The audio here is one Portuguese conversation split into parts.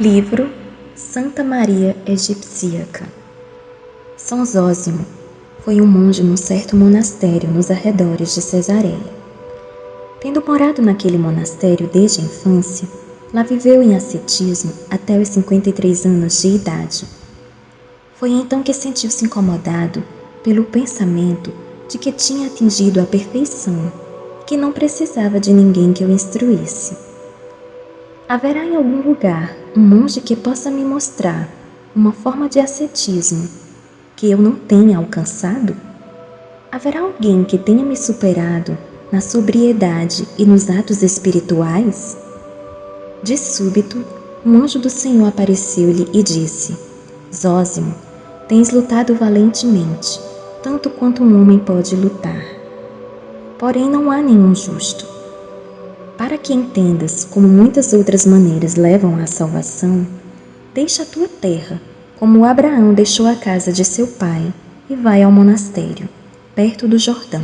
Livro Santa Maria Egipsíaca. São Zósimo foi um monge num certo monastério nos arredores de Cesareia. Tendo morado naquele monastério desde a infância, lá viveu em ascetismo até os 53 anos de idade. Foi então que sentiu-se incomodado pelo pensamento de que tinha atingido a perfeição, que não precisava de ninguém que o instruísse. Haverá em algum lugar um monge que possa me mostrar uma forma de ascetismo que eu não tenha alcançado? Haverá alguém que tenha me superado na sobriedade e nos atos espirituais? De súbito, um anjo do Senhor apareceu-lhe e disse: Zósimo, tens lutado valentemente, tanto quanto um homem pode lutar. Porém, não há nenhum justo. Para que entendas como muitas outras maneiras levam à salvação, deixa a tua terra, como Abraão deixou a casa de seu pai, e vai ao monastério, perto do Jordão.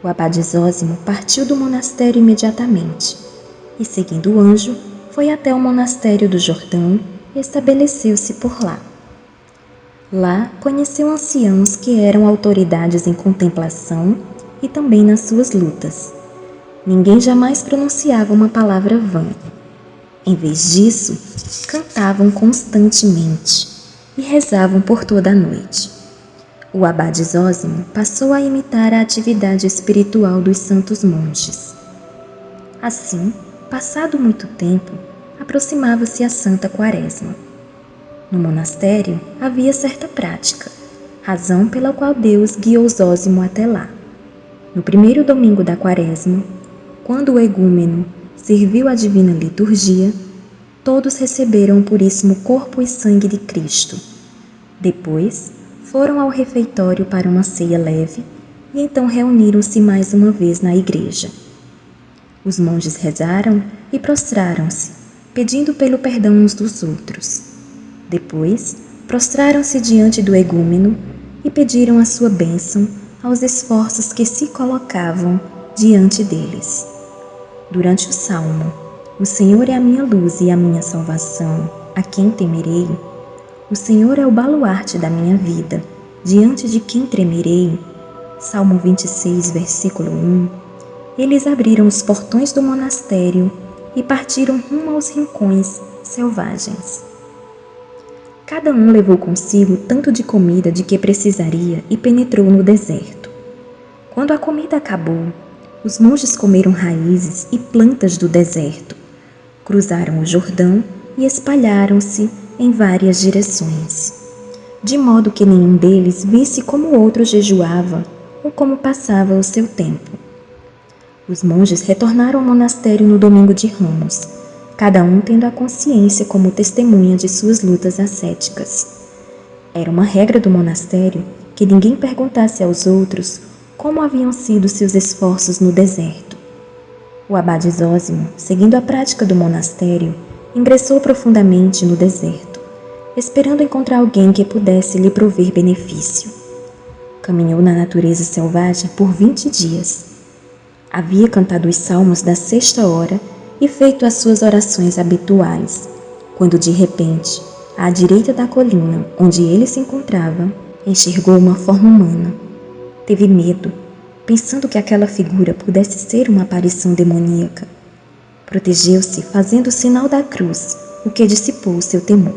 O abade Zósimo partiu do monastério imediatamente, e seguindo o anjo, foi até o monastério do Jordão e estabeleceu-se por lá. Lá conheceu anciãos que eram autoridades em contemplação e também nas suas lutas. Ninguém jamais pronunciava uma palavra vã. Em vez disso, cantavam constantemente e rezavam por toda a noite. O abade Zósimo passou a imitar a atividade espiritual dos santos monges. Assim, passado muito tempo, aproximava-se a Santa Quaresma. No monastério havia certa prática, razão pela qual Deus guiou Zósimo até lá. No primeiro domingo da Quaresma, quando o egúmeno serviu a divina liturgia, todos receberam o puríssimo corpo e sangue de Cristo. Depois, foram ao refeitório para uma ceia leve e então reuniram-se mais uma vez na igreja. Os monges rezaram e prostraram-se, pedindo pelo perdão uns dos outros. Depois, prostraram-se diante do egúmeno e pediram a sua bênção aos esforços que se colocavam diante deles. Durante o salmo, o Senhor é a minha luz e a minha salvação, a quem temerei? O Senhor é o baluarte da minha vida, diante de quem tremerei? Salmo 26, versículo 1. Eles abriram os portões do monastério e partiram rumo aos rincões selvagens. Cada um levou consigo tanto de comida de que precisaria e penetrou no deserto. Quando a comida acabou, os monges comeram raízes e plantas do deserto, cruzaram o Jordão e espalharam-se em várias direções, de modo que nenhum deles visse como o outro jejuava ou como passava o seu tempo. Os monges retornaram ao monastério no domingo de Ramos, cada um tendo a consciência como testemunha de suas lutas ascéticas. Era uma regra do monastério que ninguém perguntasse aos outros como haviam sido seus esforços no deserto. O abade Zósimo, seguindo a prática do monastério, ingressou profundamente no deserto, esperando encontrar alguém que pudesse lhe prover benefício. Caminhou na natureza selvagem por 20 dias. Havia cantado os salmos da 6ª hora e feito as suas orações habituais, quando de repente, à direita da colina onde ele se encontrava, enxergou uma forma humana. Teve medo, pensando que aquela figura pudesse ser uma aparição demoníaca. Protegeu-se fazendo o sinal da cruz, o que dissipou seu temor.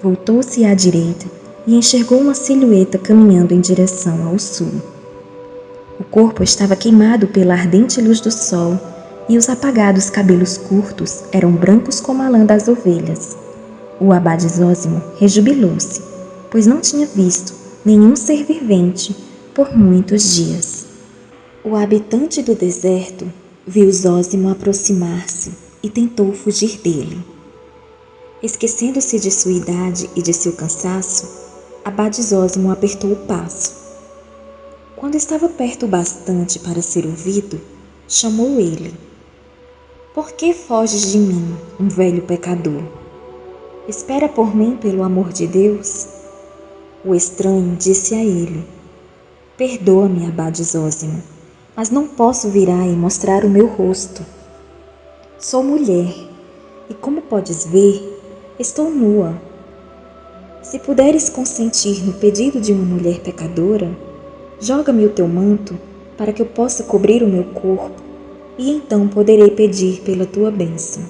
Voltou-se à direita e enxergou uma silhueta caminhando em direção ao sul. O corpo estava queimado pela ardente luz do sol e os apagados cabelos curtos eram brancos como a lã das ovelhas. O abade Zósimo rejubilou-se, pois não tinha visto nenhum ser vivente por muitos dias. O habitante do deserto viu Zósimo aproximar-se e tentou fugir dele. Esquecendo-se de sua idade e de seu cansaço, abade Zósimo apertou o passo. Quando estava perto o bastante para ser ouvido, chamou ele. Por que foges de mim, um velho pecador? Espera por mim pelo amor de Deus? O estranho disse a ele: Perdoa-me, abade Zósimo, mas não posso virar e mostrar o meu rosto. Sou mulher e como podes ver, estou nua. Se puderes consentir no pedido de uma mulher pecadora, joga-me o teu manto para que eu possa cobrir o meu corpo, e então poderei pedir pela tua bênção.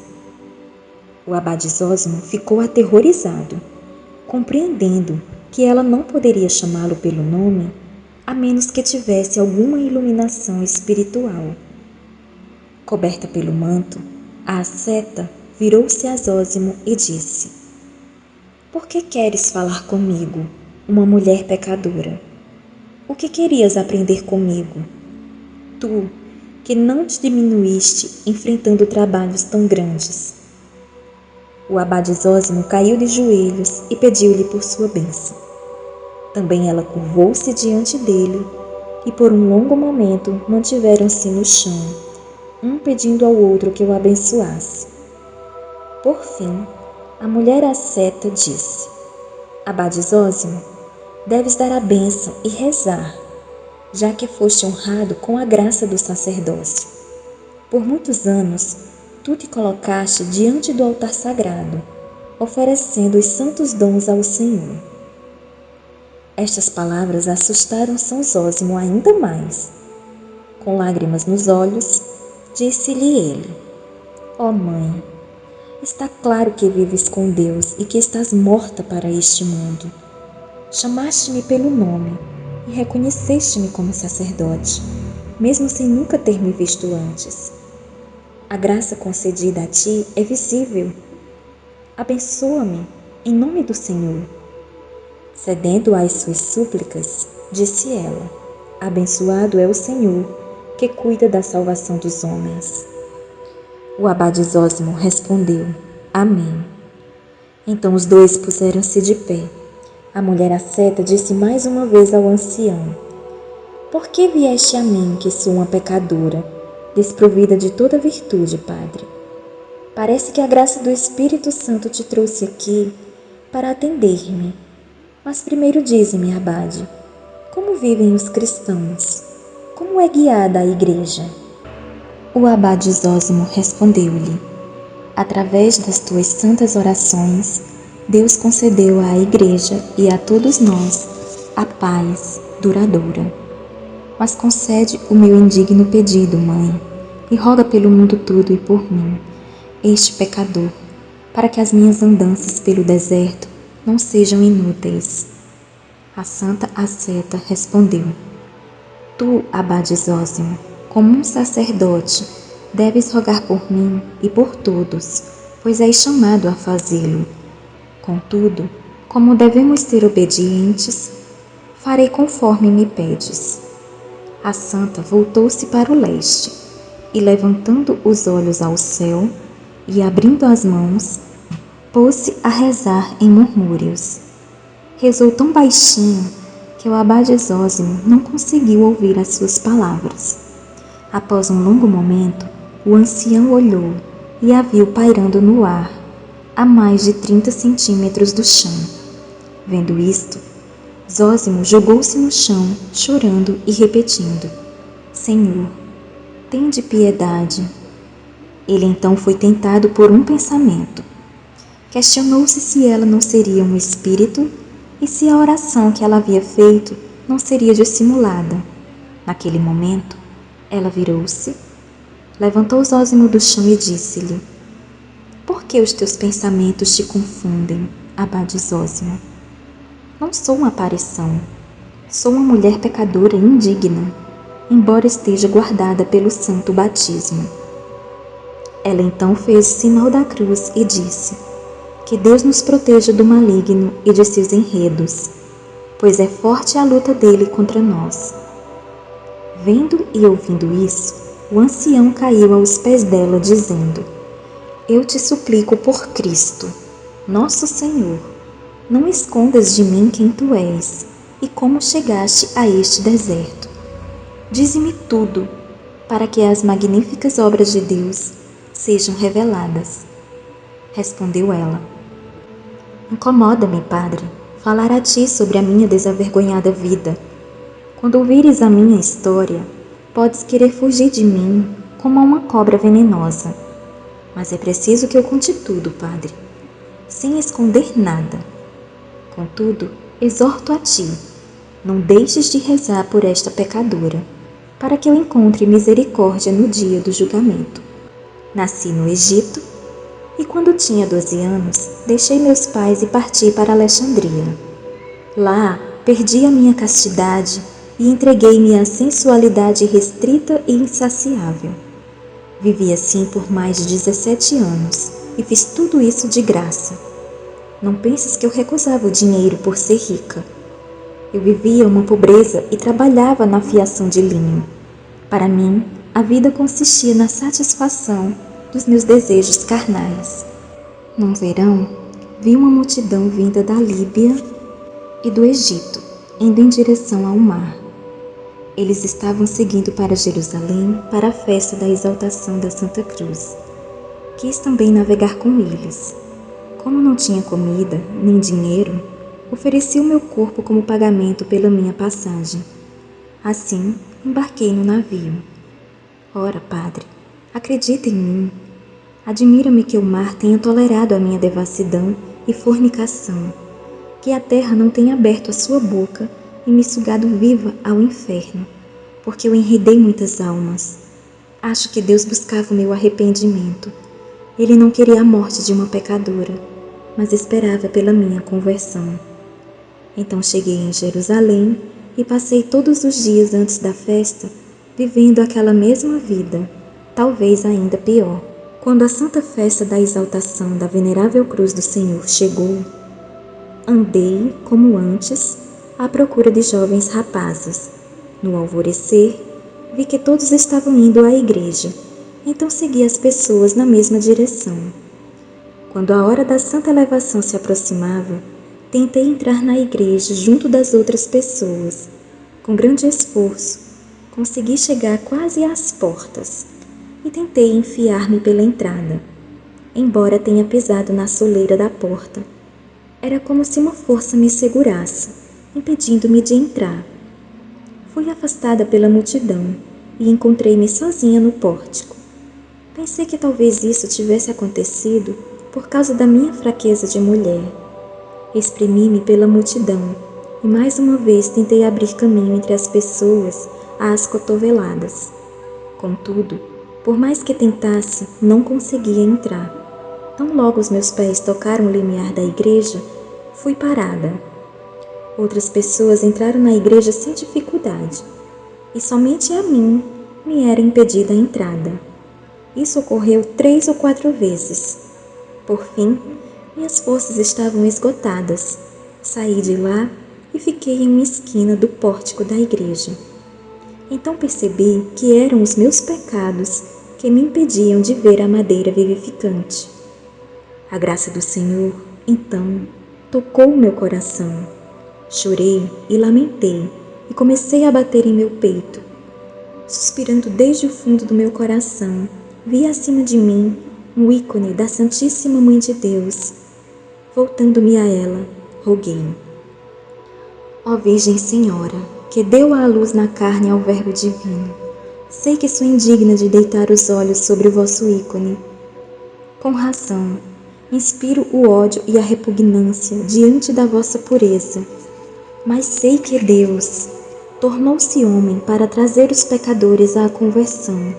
O abade Zósimo ficou aterrorizado, compreendendo que ela não poderia chamá-lo pelo nome a menos que tivesse alguma iluminação espiritual. Coberta pelo manto, a asceta virou-se a Zósimo e disse: Por que queres falar comigo, uma mulher pecadora? O que querias aprender comigo? Tu, que não te diminuíste enfrentando trabalhos tão grandes. O abade Zósimo caiu de joelhos e pediu-lhe por sua bênção. Também ela curvou-se diante dele e por um longo momento mantiveram-se no chão, um pedindo ao outro que o abençoasse. Por fim, a mulher asceta disse: Abade Zósimo, deves dar a bênção e rezar, já que foste honrado com a graça do sacerdócio. Por muitos anos, tu te colocaste diante do altar sagrado, oferecendo os santos dons ao Senhor. Estas palavras assustaram São Zósimo ainda mais. Com lágrimas nos olhos, disse-lhe ele: Ó mãe, está claro que vives com Deus e que estás morta para este mundo. Chamaste-me pelo nome e reconheceste-me como sacerdote, mesmo sem nunca ter me visto antes. A graça concedida a ti é visível. Abençoa-me em nome do Senhor. Cedendo às suas súplicas, disse ela: Abençoado é o Senhor, que cuida da salvação dos homens. O abade Zósimo respondeu: Amém. Então os dois puseram-se de pé. A mulher asceta disse mais uma vez ao ancião: Por que vieste a mim, que sou uma pecadora, desprovida de toda virtude, Padre? Parece que a graça do Espírito Santo te trouxe aqui para atender-me. Mas primeiro dize-me, abade, como vivem os cristãos? Como é guiada a igreja? O abade Zósimo respondeu-lhe: Através das tuas santas orações, Deus concedeu à igreja e a todos nós a paz duradoura. Mas concede o meu indigno pedido, mãe, e roga pelo mundo todo e por mim, este pecador, para que as minhas andanças pelo deserto não sejam inúteis. A santa asceta respondeu: Tu, abade Zósimo, como um sacerdote, deves rogar por mim e por todos, pois és chamado a fazê-lo. Contudo, como devemos ser obedientes, farei conforme me pedes. A santa voltou-se para o leste e, levantando os olhos ao céu e abrindo as mãos, pôs-se a rezar em murmúrios. Rezou tão baixinho que o abade Zósimo não conseguiu ouvir as suas palavras. Após um longo momento, o ancião olhou e a viu pairando no ar, a mais de 30 centímetros do chão. Vendo isto, Zósimo jogou-se no chão, chorando e repetindo: Senhor, tende piedade. Ele então foi tentado por um pensamento. Questionou-se se ela não seria um espírito e se a oração que ela havia feito não seria dissimulada. Naquele momento, ela virou-se, levantou Zósimo do chão e disse-lhe: Por que os teus pensamentos te confundem, abade Zósimo? Não sou uma aparição, sou uma mulher pecadora e indigna, embora esteja guardada pelo santo batismo. Ela então fez o sinal da cruz e disse: Que Deus nos proteja do maligno e de seus enredos, pois é forte a luta dele contra nós. Vendo e ouvindo isso, o ancião caiu aos pés dela, dizendo: Eu te suplico por Cristo, nosso Senhor, não escondas de mim quem tu és e como chegaste a este deserto. Dize-me tudo, para que as magníficas obras de Deus sejam reveladas. Respondeu ela: Incomoda-me, Padre, falar a ti sobre a minha desavergonhada vida. Quando ouvires a minha história, podes querer fugir de mim como a uma cobra venenosa. Mas é preciso que eu conte tudo, Padre, sem esconder nada. Contudo, exorto a ti, não deixes de rezar por esta pecadora, para que eu encontre misericórdia no dia do julgamento. Nasci no Egito e quando tinha 12 anos, deixei meus pais e parti para Alexandria. Lá, perdi a minha castidade e entreguei-me à sensualidade restrita e insaciável. Vivi assim por mais de 17 anos e fiz tudo isso de graça. Não penses que eu recusava o dinheiro por ser rica. Eu vivia uma pobreza e trabalhava na fiação de linho. Para mim, a vida consistia na satisfação dos meus desejos carnais. Num verão, vi uma multidão vinda da Líbia e do Egito, indo em direção ao mar. Eles estavam seguindo para Jerusalém para a festa da exaltação da Santa Cruz. Quis também navegar com eles. Como não tinha comida nem dinheiro, ofereci o meu corpo como pagamento pela minha passagem. Assim, embarquei no navio. Ora, Padre, acredita em mim. Admira-me que o mar tenha tolerado a minha devassidão e fornicação, que a terra não tenha aberto a sua boca e me sugado viva ao inferno, porque eu enredei muitas almas. Acho que Deus buscava o meu arrependimento. Ele não queria a morte de uma pecadora, mas esperava pela minha conversão. Então cheguei em Jerusalém e passei todos os dias antes da festa vivendo aquela mesma vida, talvez ainda pior. Quando a santa festa da exaltação da venerável cruz do Senhor chegou, andei, como antes, à procura de jovens rapazes. No alvorecer, vi que todos estavam indo à igreja, então segui as pessoas na mesma direção. Quando a hora da santa elevação se aproximava, tentei entrar na igreja junto das outras pessoas. Com grande esforço, consegui chegar quase às portas e tentei enfiar-me pela entrada, embora tenha pisado na soleira da porta. Era como se uma força me segurasse, impedindo-me de entrar. Fui afastada pela multidão e encontrei-me sozinha no pórtico. Pensei que talvez isso tivesse acontecido por causa da minha fraqueza de mulher. Espremi-me pela multidão e mais uma vez tentei abrir caminho entre as pessoas às cotoveladas. Contudo, por mais que tentasse, não conseguia entrar. Tão logo os meus pés tocaram o limiar da igreja, fui parada. Outras pessoas entraram na igreja sem dificuldade, e somente a mim me era impedida a entrada. Isso ocorreu 3 ou 4 vezes. Por fim, minhas forças estavam esgotadas. Saí de lá e fiquei em uma esquina do pórtico da igreja. Então percebi que eram os meus pecados que me impediam de ver a madeira vivificante. A graça do Senhor, então, tocou o meu coração. Chorei e lamentei e comecei a bater em meu peito. Suspirando desde o fundo do meu coração, vi acima de mim um ícone da Santíssima Mãe de Deus. Voltando-me a ela, roguei: Ó Virgem Senhora, que deu à luz na carne ao Verbo Divino, sei que sou indigna de deitar os olhos sobre o vosso ícone. Com razão, inspiro o ódio e a repugnância diante da vossa pureza, mas sei que Deus tornou-se homem para trazer os pecadores à conversão.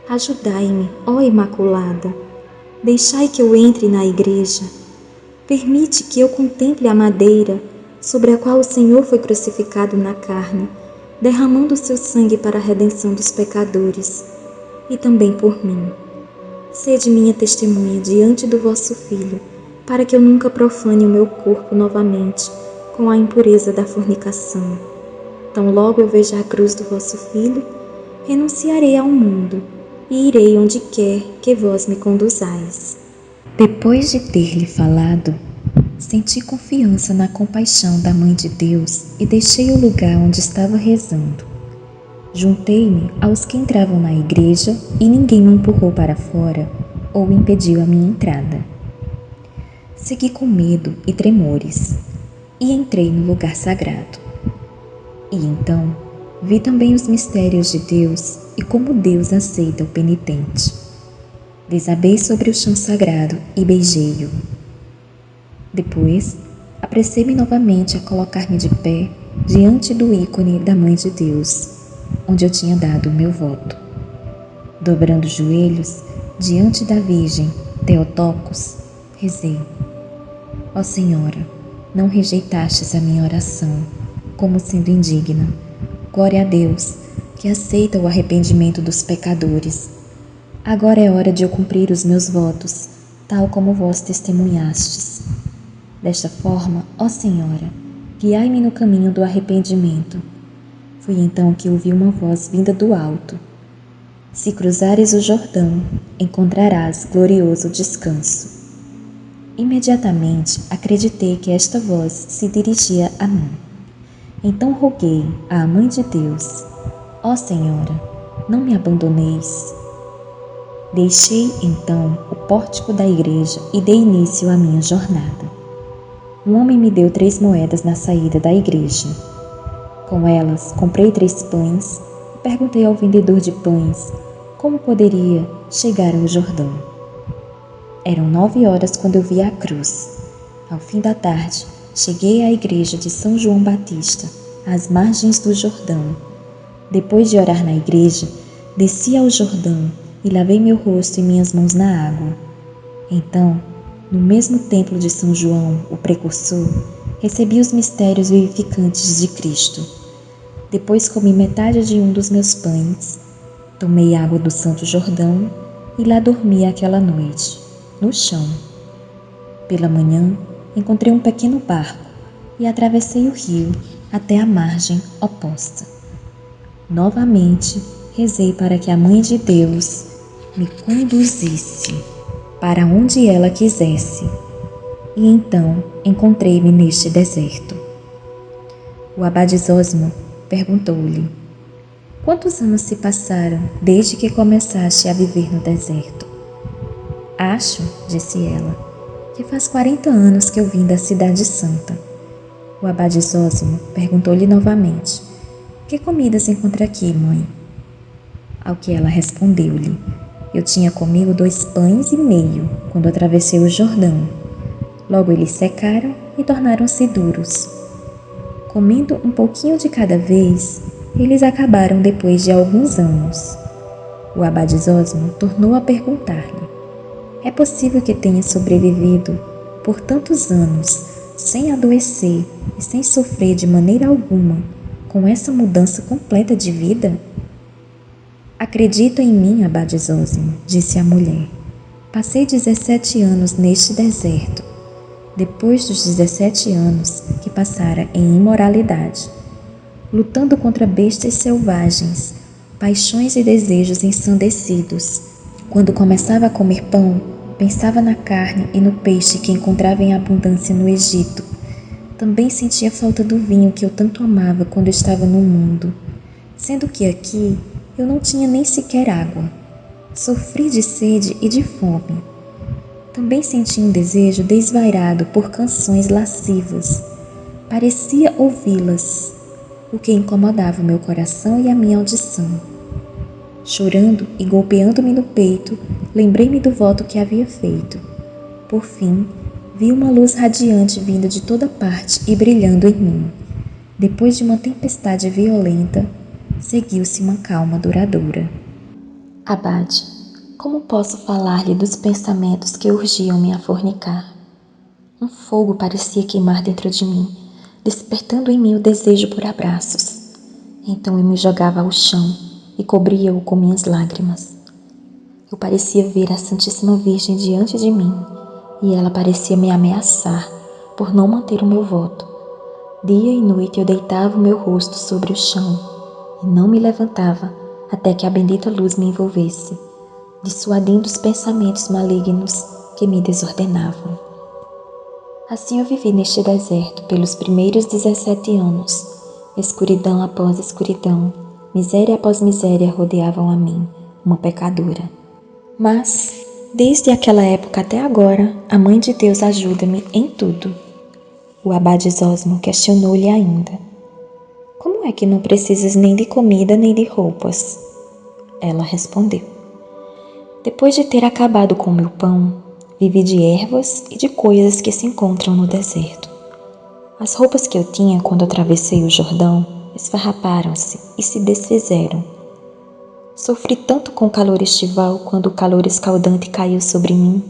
Ajudai-me, ó Imaculada, deixai que eu entre na igreja. Permite que eu contemple a madeira sobre a qual o Senhor foi crucificado na carne, derramando o seu sangue para a redenção dos pecadores, e também por mim. Sede minha testemunha diante do vosso Filho, para que eu nunca profane o meu corpo novamente com a impureza da fornicação. Tão logo eu veja a cruz do vosso Filho, renunciarei ao mundo e irei onde quer que vós me conduzais. Depois de ter-lhe falado, senti confiança na compaixão da Mãe de Deus e deixei o lugar onde estava rezando. Juntei-me aos que entravam na igreja e ninguém me empurrou para fora ou impediu a minha entrada. Segui com medo e tremores e entrei no lugar sagrado. E então vi também os mistérios de Deus e como Deus aceita o penitente. Desabei sobre o chão sagrado e beijei-o. Depois, apressei-me novamente a colocar-me de pé diante do ícone da Mãe de Deus, onde eu tinha dado o meu voto. Dobrando os joelhos diante da Virgem Theotokos, rezei: Ó Senhora, não rejeitastes a minha oração, como sendo indigna. Glória a Deus, que aceita o arrependimento dos pecadores. Agora é hora de eu cumprir os meus votos, tal como vós testemunhastes. Desta forma, ó Senhora, guiai-me no caminho do arrependimento. Foi então que ouvi uma voz vinda do alto. Se cruzares o Jordão, encontrarás glorioso descanso. Imediatamente acreditei que esta voz se dirigia a mim. Então roguei à Mãe de Deus: ó Senhora, não me abandoneis. Deixei então o pórtico da igreja e dei início à minha jornada. Um homem me deu 3 moedas na saída da igreja. Com elas, comprei 3 pães e perguntei ao vendedor de pães como poderia chegar ao Jordão. Eram 9 horas quando eu vi a cruz. Ao fim da tarde, cheguei à igreja de São João Batista, às margens do Jordão. Depois de orar na igreja, desci ao Jordão e lavei meu rosto e minhas mãos na água. Então, no mesmo templo de São João, o precursor, recebi os mistérios vivificantes de Cristo. Depois comi metade de um dos meus pães, tomei água do Santo Jordão e lá dormi aquela noite, no chão. Pela manhã, encontrei um pequeno barco e atravessei o rio até a margem oposta. Novamente, rezei para que a Mãe de Deus me conduzisse para onde ela quisesse, e então encontrei-me neste deserto. O abade Zósimo perguntou-lhe: quantos anos se passaram desde que começaste a viver no deserto? Acho, disse ela, que faz 40 anos que eu vim da Cidade Santa. O abade Zósimo perguntou-lhe novamente: que comidas encontra aqui, mãe? Ao que ela respondeu-lhe: eu tinha comido 2 pães e meio quando atravessei o Jordão. Logo eles secaram e tornaram-se duros. Comendo um pouquinho de cada vez, eles acabaram depois de alguns anos. O abade Zósimo tornou a perguntar-lhe: é possível que tenha sobrevivido por tantos anos, sem adoecer e sem sofrer de maneira alguma, com essa mudança completa de vida? Acredita em mim, abade Zósimo, disse a mulher. Passei 17 anos neste deserto. Depois dos 17 anos que passara em imoralidade, lutando contra bestas selvagens, paixões e desejos ensandecidos. Quando começava a comer pão, pensava na carne e no peixe que encontrava em abundância no Egito. Também sentia falta do vinho que eu tanto amava quando estava no mundo, sendo que aqui eu não tinha nem sequer água. Sofri de sede e de fome. Também senti um desejo desvairado por canções lascivas. Parecia ouvi-las, o que incomodava o meu coração e a minha audição. Chorando e golpeando-me no peito, lembrei-me do voto que havia feito. Por fim, vi uma luz radiante vinda de toda parte e brilhando em mim. Depois de uma tempestade violenta, seguiu-se uma calma duradoura. Abade, como posso falar-lhe dos pensamentos que urgiam me a fornicar? Um fogo parecia queimar dentro de mim, despertando em mim o desejo por abraços. Então eu me jogava ao chão e cobria-o com minhas lágrimas. Eu parecia ver a Santíssima Virgem diante de mim e ela parecia me ameaçar por não manter o meu voto. Dia e noite eu deitava o meu rosto sobre o chão e não me levantava até que a bendita luz me envolvesse, dissuadindo os pensamentos malignos que me desordenavam. Assim eu vivi neste deserto pelos primeiros 17 anos. Escuridão após escuridão, miséria após miséria rodeavam a mim, uma pecadora. Mas, desde aquela época até agora, a Mãe de Deus ajuda-me em tudo. O abade Zósimo questionou-lhe ainda: como é que não precisas nem de comida nem de roupas? Ela respondeu: Depois de ter acabado com meu pão, vivi de ervas e de coisas que se encontram no deserto. As roupas que eu tinha quando atravessei o Jordão esfarraparam-se e se desfizeram. Sofri tanto com o calor estival quando o calor escaldante caiu sobre mim,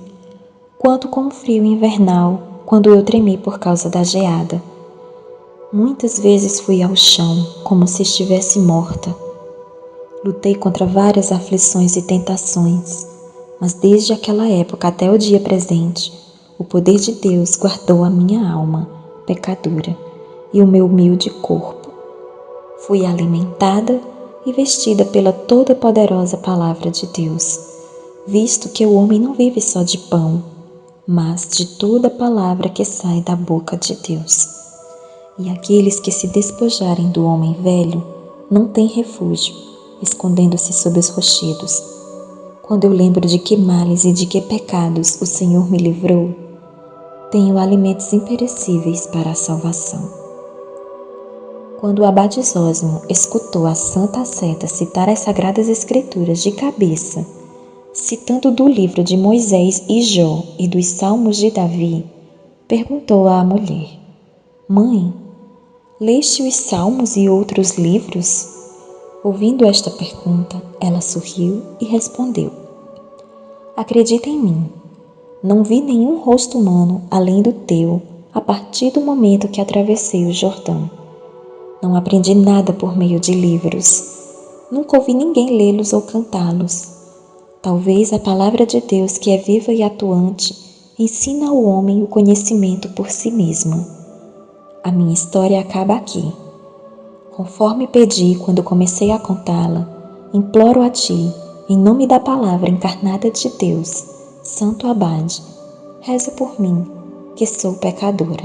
quanto com o frio invernal quando eu tremi por causa da geada. Muitas vezes fui ao chão como se estivesse morta. Lutei contra várias aflições e tentações, mas desde aquela época até o dia presente, o poder de Deus guardou a minha alma, pecadora, e o meu humilde corpo. Fui alimentada e vestida pela toda-poderosa palavra de Deus, visto que o homem não vive só de pão, mas de toda palavra que sai da boca de Deus. E aqueles que se despojarem do homem velho não têm refúgio, escondendo-se sob os rochedos. Quando eu lembro de que males e de que pecados o Senhor me livrou, tenho alimentos imperecíveis para a salvação. Quando o abade Zósimo escutou a Santa Asceta citar as Sagradas Escrituras de cabeça, citando do livro de Moisés e Jó e dos Salmos de Davi, perguntou à mulher: Mãe, leste os Salmos e outros livros? Ouvindo esta pergunta, ela sorriu e respondeu: Acredita em mim, não vi nenhum rosto humano além do teu a partir do momento que atravessei o Jordão. Não aprendi nada por meio de livros, nunca ouvi ninguém lê-los ou cantá-los. Talvez a palavra de Deus, que é viva e atuante, ensina ao homem o conhecimento por si mesma. A minha história acaba aqui. Conforme pedi quando comecei a contá-la, imploro a ti, em nome da palavra encarnada de Deus, Santo Abade, reza por mim, que sou pecadora.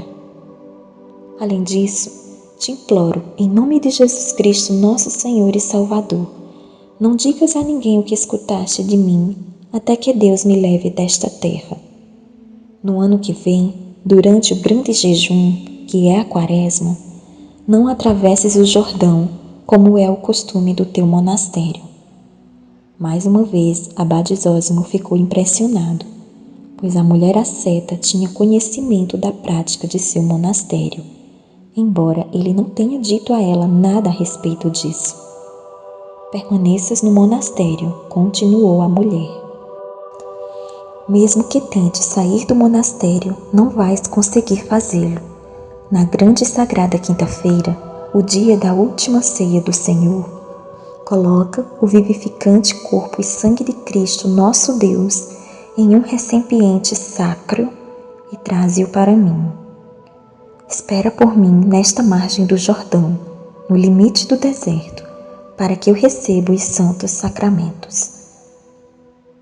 Além disso, te imploro, em nome de Jesus Cristo, nosso Senhor e Salvador, não digas a ninguém o que escutaste de mim, até que Deus me leve desta terra. No ano que vem, durante o grande jejum, que é a Quaresma, não atravesses o Jordão, como é o costume do teu monastério. Mais uma vez, abade Zósimo ficou impressionado, pois a mulher asceta tinha conhecimento da prática de seu monastério, embora ele não tenha dito a ela nada a respeito disso. Permaneças no monastério, continuou a mulher. Mesmo que tentes sair do monastério, não vais conseguir fazê-lo. Na grande e sagrada quinta-feira, o dia da última ceia do Senhor, coloca o vivificante corpo e sangue de Cristo, nosso Deus, em um recipiente sacro e traze-o para mim. Espera por mim nesta margem do Jordão, no limite do deserto, para que eu receba os santos sacramentos.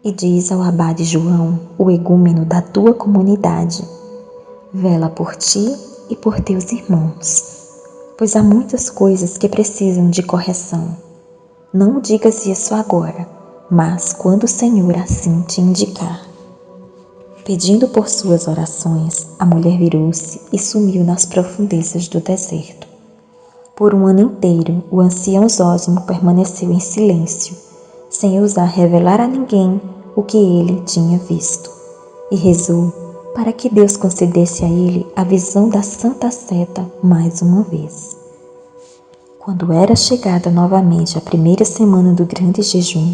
E diz ao abade João, o egúmeno da tua comunidade: vela por ti e por teus irmãos, pois há muitas coisas que precisam de correção. Não o digas isso agora, mas quando o Senhor assim te indicar. Pedindo por suas orações, a mulher virou-se e sumiu nas profundezas do deserto. Por um ano inteiro, o ancião Zósimo permaneceu em silêncio, sem ousar revelar a ninguém o que ele tinha visto, e rezou para que Deus concedesse a ele a visão da Santa Asceta mais uma vez. Quando era chegada novamente a primeira semana do grande jejum,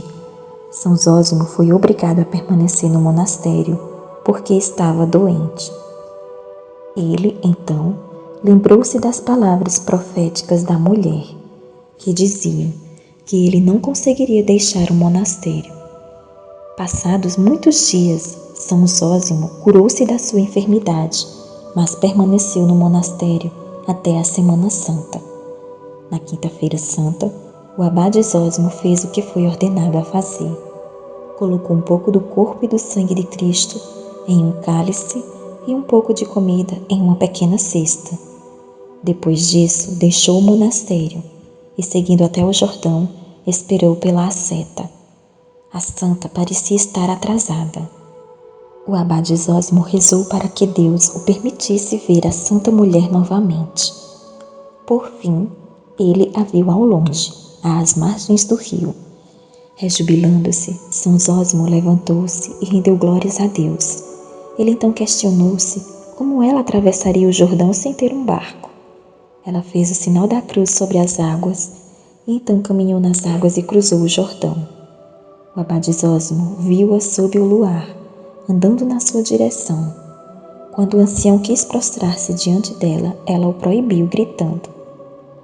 São Zósimo foi obrigado a permanecer no monastério porque estava doente. Ele, então, lembrou-se das palavras proféticas da mulher, que diziam que ele não conseguiria deixar o monastério. Passados muitos dias, São Zósimo curou-se da sua enfermidade, mas permaneceu no monastério até a Semana Santa. Na Quinta-feira Santa, o abade Zósimo fez o que foi ordenado a fazer. Colocou um pouco do corpo e do sangue de Cristo em um cálice e um pouco de comida em uma pequena cesta. Depois disso, deixou o monastério e, seguindo até o Jordão, esperou pela asceta. A santa parecia estar atrasada. O abade Zósimo rezou para que Deus o permitisse ver a santa mulher novamente. Por fim, ele a viu ao longe, às margens do rio. Rejubilando-se, São Zósimo levantou-se e rendeu glórias a Deus. Ele então questionou-se como ela atravessaria o Jordão sem ter um barco. Ela fez o sinal da cruz sobre as águas e então caminhou nas águas e cruzou o Jordão. O abade Zósimo viu-a sob o luar, andando na sua direção. Quando o ancião quis prostrar-se diante dela, ela o proibiu, gritando: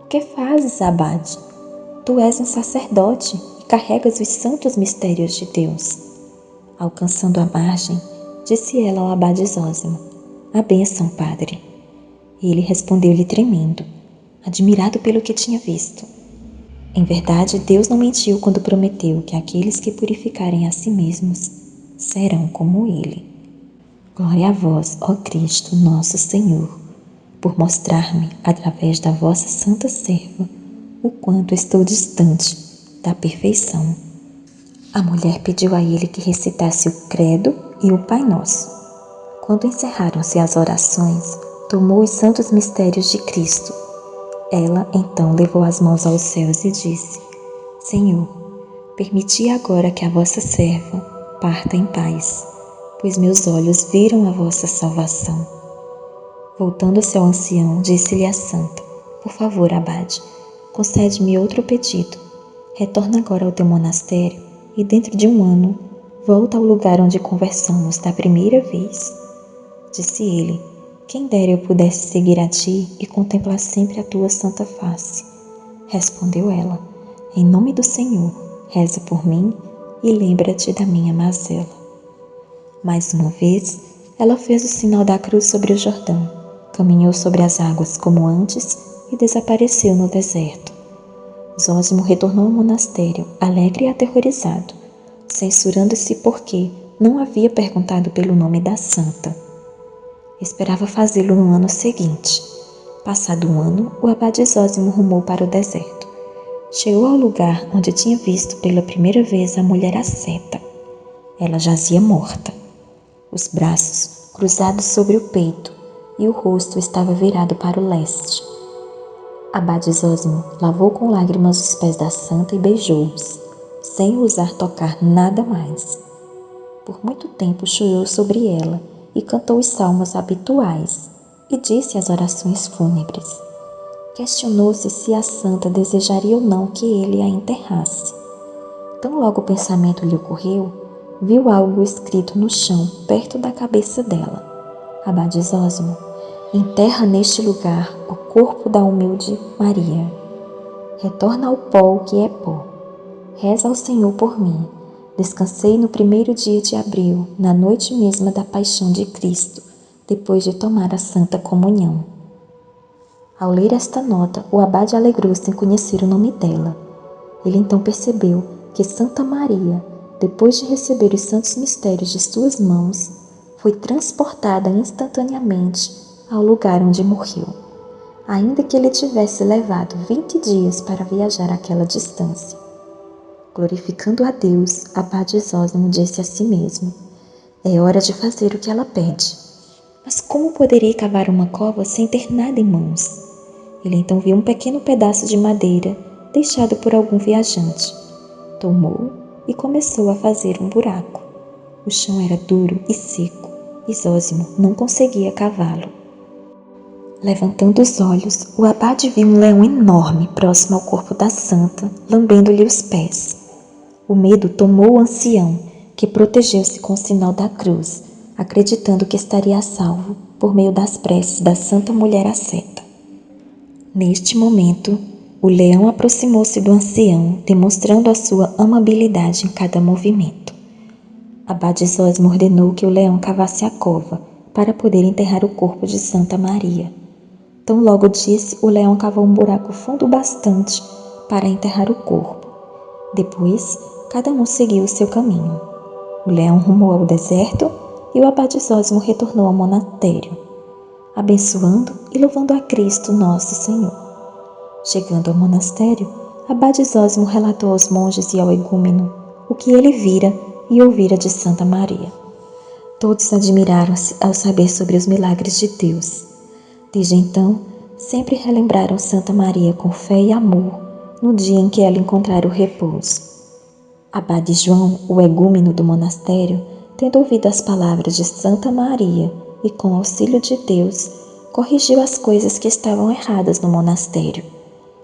"O que fazes, abade? Tu és um sacerdote e carregas os santos mistérios de Deus." Alcançando a margem, disse ela ao abade Zósimo: "A bênção, padre." E ele respondeu-lhe tremendo, admirado pelo que tinha visto: "Em verdade, Deus não mentiu quando prometeu que aqueles que purificarem a si mesmos serão como Ele. Glória a vós, ó Cristo, nosso Senhor, por mostrar-me, através da vossa santa serva, o quanto estou distante da perfeição." A mulher pediu a ele que recitasse o Credo e o Pai Nosso. Quando encerraram-se as orações, tomou os santos mistérios de Cristo. Ela então levou as mãos aos céus e disse: "Senhor, permiti agora que a vossa serva parta em paz, pois meus olhos viram a vossa salvação." Voltando-se ao ancião, disse-lhe a santa: "Por favor, abade, concede-me outro pedido. Retorna agora ao teu monastério e dentro de 1 ano volta ao lugar onde conversamos da primeira vez." Disse ele: "Quem dera eu pudesse seguir a ti e contemplar sempre a tua santa face." Respondeu ela: "Em nome do Senhor, reza por mim e lembra-te da minha mazela." Mais uma vez, ela fez o sinal da cruz sobre o Jordão, caminhou sobre as águas como antes e desapareceu no deserto. Zósimo retornou ao monastério, alegre e aterrorizado, censurando-se porque não havia perguntado pelo nome da santa. Esperava fazê-lo no ano seguinte. Passado 1 ano, o abade Zósimo rumou para o deserto. Chegou ao lugar onde tinha visto pela primeira vez a mulher asceta. Ela jazia morta. Os braços cruzados sobre o peito e o rosto estava virado para o leste. Abade Zósimo lavou com lágrimas os pés da santa e beijou-os, sem ousar tocar nada mais. Por muito tempo chorou sobre ela e cantou os salmos habituais e disse as orações fúnebres. Questionou-se se a santa desejaria ou não que ele a enterrasse. Tão logo o pensamento lhe ocorreu, viu algo escrito no chão perto da cabeça dela. Abade Zósimo, enterra neste lugar o corpo da humilde Maria. Retorna ao pó o que é pó. Reza ao Senhor por mim. Descansei no 1º dia de abril, na noite mesma da paixão de Cristo, depois de tomar a Santa Comunhão. Ao ler esta nota, o abade alegrou-se em conhecer o nome dela. Ele então percebeu que Santa Maria, depois de receber os santos mistérios de suas mãos, foi transportada instantaneamente ao lugar onde morreu, ainda que ele tivesse levado 20 dias para viajar aquela distância. Glorificando a Deus, abade Zósimo disse a si mesmo: "É hora de fazer o que ela pede. Mas como poderei cavar uma cova sem ter nada em mãos?" Ele então viu um pequeno pedaço de madeira deixado por algum viajante. Tomou e começou a fazer um buraco. O chão era duro e seco e Zósimo não conseguia cavá-lo. Levantando os olhos, o abade viu um leão enorme próximo ao corpo da santa, lambendo-lhe os pés. O medo tomou o ancião, que protegeu-se com o sinal da cruz, acreditando que estaria a salvo por meio das preces da Santa Mulher Asceta. Neste momento, o leão aproximou-se do ancião, demonstrando a sua amabilidade em cada movimento. Abade Zósimo ordenou que o leão cavasse a cova para poder enterrar o corpo de Santa Maria. Tão logo disse, o leão cavou um buraco fundo bastante para enterrar o corpo. Depois, cada um seguiu o seu caminho. O leão rumou ao deserto e o abade Zósimo retornou ao monastério, abençoando e louvando a Cristo nosso Senhor. Chegando ao monastério, abade Zósimo relatou aos monges e ao igúmeno o que ele vira e ouvira de Santa Maria. Todos admiraram-se ao saber sobre os milagres de Deus. Desde então, sempre relembraram Santa Maria com fé e amor no dia em que ela encontrara o repouso. Abade João, o egúmeno do monastério, tendo ouvido as palavras de Santa Maria e com auxílio de Deus, corrigiu as coisas que estavam erradas no monastério.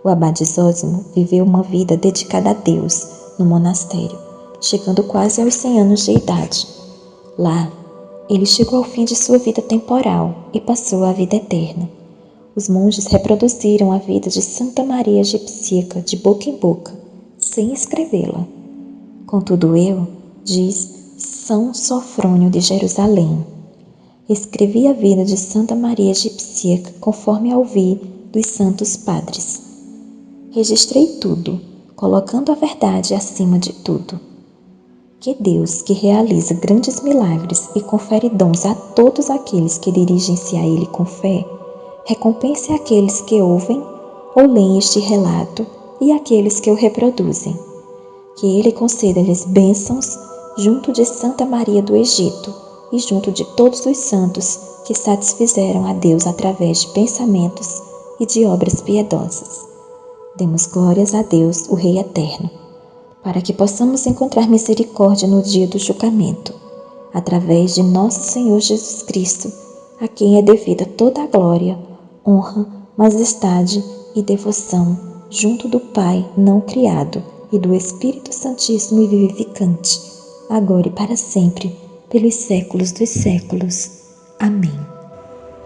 O abade Zósimo viveu uma vida dedicada a Deus no monastério, chegando quase aos 100 anos de idade. Lá, ele chegou ao fim de sua vida temporal e passou à vida eterna. Os monges reproduziram a vida de Santa Maria Egipcíaca de boca em boca, sem escrevê-la. Contudo eu, diz São Sofrônio de Jerusalém, escrevi a vida de Santa Maria Egipcíaca conforme a ouvi dos santos padres. Registrei tudo, colocando a verdade acima de tudo. Que Deus, que realiza grandes milagres e confere dons a todos aqueles que dirigem-se a Ele com fé, recompense aqueles que ouvem ou leem este relato e aqueles que o reproduzem. Que Ele conceda-lhes bênçãos junto de Santa Maria do Egito e junto de todos os santos que satisfizeram a Deus através de pensamentos e de obras piedosas. Demos glórias a Deus, o Rei Eterno, para que possamos encontrar misericórdia no dia do julgamento, através de nosso Senhor Jesus Cristo, a quem é devida toda a glória, honra, majestade e devoção, junto do Pai não criado e do Espírito Santíssimo e vivificante, agora e para sempre, pelos séculos dos séculos. Amém.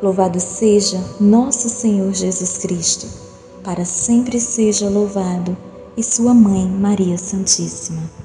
Louvado seja nosso Senhor Jesus Cristo, para sempre seja louvado, e sua Mãe, Maria Santíssima.